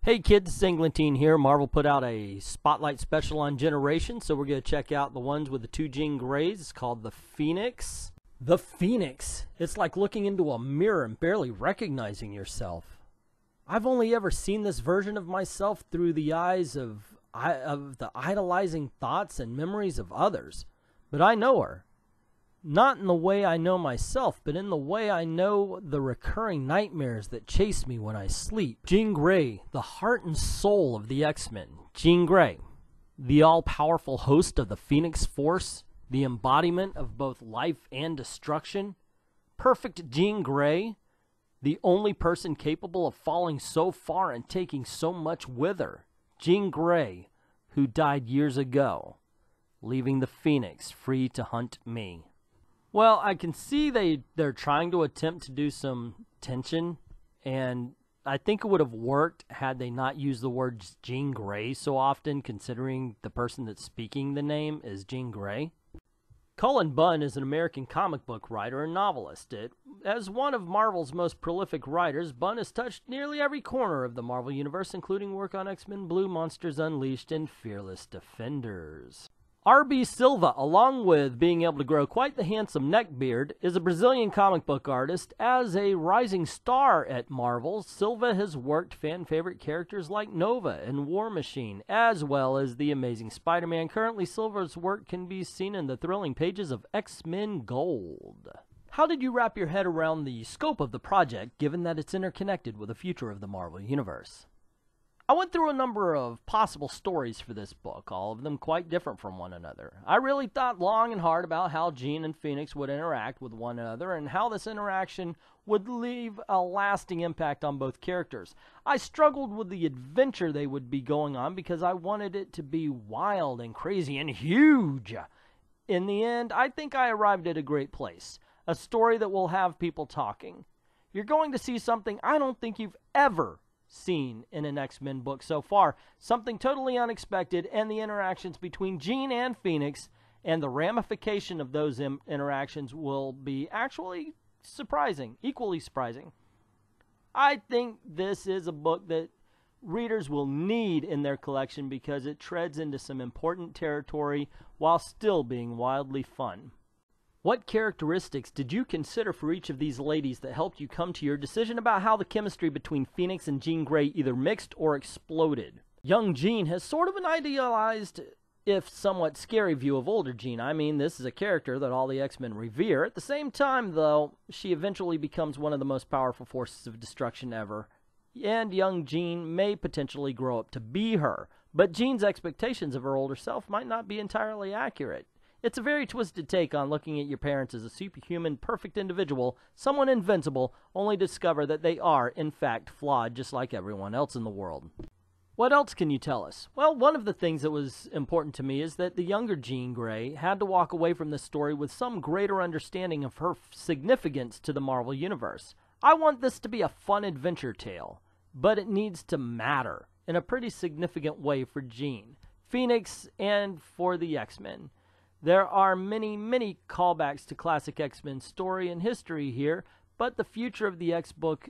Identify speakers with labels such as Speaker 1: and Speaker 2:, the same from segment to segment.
Speaker 1: Hey kids, Singlentine here. Marvel put out a spotlight special on Generation, so we're going to check out the ones with the two Jean Greys. It's called The Phoenix. The Phoenix. It's like looking into a mirror and barely recognizing yourself. I've only ever seen this version of myself through the eyes of the idolizing thoughts and memories of others. But I know her. Not in the way I know myself, but in the way I know the recurring nightmares that chase me when I sleep. Jean Grey, the heart and soul of the X-Men. Jean Grey, the all-powerful host of the Phoenix Force, the embodiment of both life and destruction. Perfect Jean Grey, the only person capable of falling so far and taking so much with her. Jean Grey, who died years ago, leaving the Phoenix free to hunt me. Well, I can see they're trying to attempt to do some tension, and I think it would have worked had they not used the word Jean Grey so often, considering the person that's speaking the name is Jean Grey. Cullen Bunn is an American comic book writer and novelist. As one of Marvel's most prolific writers, Bunn has touched nearly every corner of the Marvel Universe, including work on X-Men Blue, Monsters Unleashed, and Fearless Defenders. R.B. Silva, along with being able to grow quite the handsome neck beard, is a Brazilian comic book artist. As a rising star at Marvel, Silva has worked fan-favorite characters like Nova and War Machine, as well as the Amazing Spider-Man. Currently, Silva's work can be seen in the thrilling pages of X-Men Gold. How did you wrap your head around the scope of the project, given that it's interconnected with the future of the Marvel Universe? I went through a number of possible stories for this book, all of them quite different from one another. I really thought long and hard about how Jean and Phoenix would interact with one another and how this interaction would leave a lasting impact on both characters. I struggled with the adventure they would be going on because I wanted it to be wild and crazy and huge. In the end, I think I arrived at a great place, a story that will have people talking. You're going to see something I don't think you've ever seen in an X-Men book so far. Something totally unexpected, and the interactions between Jean and Phoenix and the ramification of those interactions will be actually surprising, equally surprising. I think this is a book that readers will need in their collection because it treads into some important territory while still being wildly fun. What characteristics did you consider for each of these ladies that helped you come to your decision about how the chemistry between Phoenix and Jean Grey either mixed or exploded? Young Jean has sort of an idealized, if somewhat scary view of older Jean. I mean, this is a character that all the X-Men revere. At the same time, though, she eventually becomes one of the most powerful forces of destruction ever. And young Jean may potentially grow up to be her. But Jean's expectations of her older self might not be entirely accurate. It's a very twisted take on looking at your parents as a superhuman, perfect individual, someone invincible, only to discover that they are, in fact, flawed just like everyone else in the world. What else can you tell us? Well, one of the things that was important to me is that the younger Jean Grey had to walk away from this story with some greater understanding of her significance to the Marvel Universe. I want this to be a fun adventure tale, but it needs to matter in a pretty significant way for Jean, Phoenix, and for the X-Men. There are many, many callbacks to classic X-Men story and history here, but the future of the X-book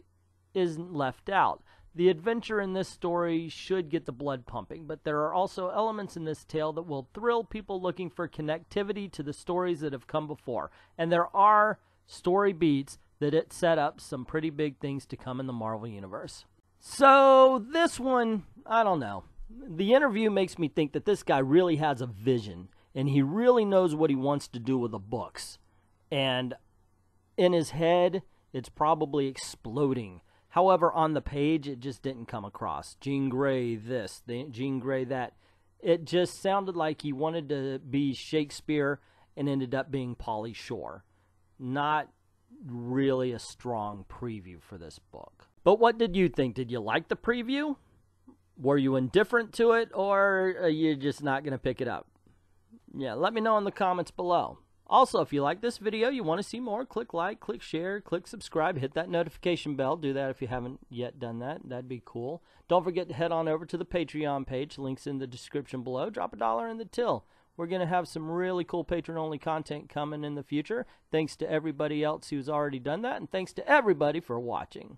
Speaker 1: isn't left out. The adventure in this story should get the blood pumping, but there are also elements in this tale that will thrill people looking for connectivity to the stories that have come before. And there are story beats that it set up some pretty big things to come in the Marvel Universe. So this one, I don't know. The interview makes me think that this guy really has a vision, and he really knows what he wants to do with the books. And in his head, it's probably exploding. However, on the page, it just didn't come across. Jean Grey this, Jean Grey that. It just sounded like he wanted to be Shakespeare and ended up being Pauly Shore. Not really a strong preview for this book. But what did you think? Did you like the preview? Were you indifferent to it, or are you just not going to pick it up? Yeah, let me know in the comments below. Also, if you like this video, you want to see more, click like, click share, click subscribe, hit that notification bell. Do that if you haven't yet done that. That'd be cool. Don't forget to head on over to the Patreon page. Links in the description below. Drop $1 in the till. We're going to have some really cool patron-only content coming in the future. Thanks to everybody else who's already done that, and thanks to everybody for watching.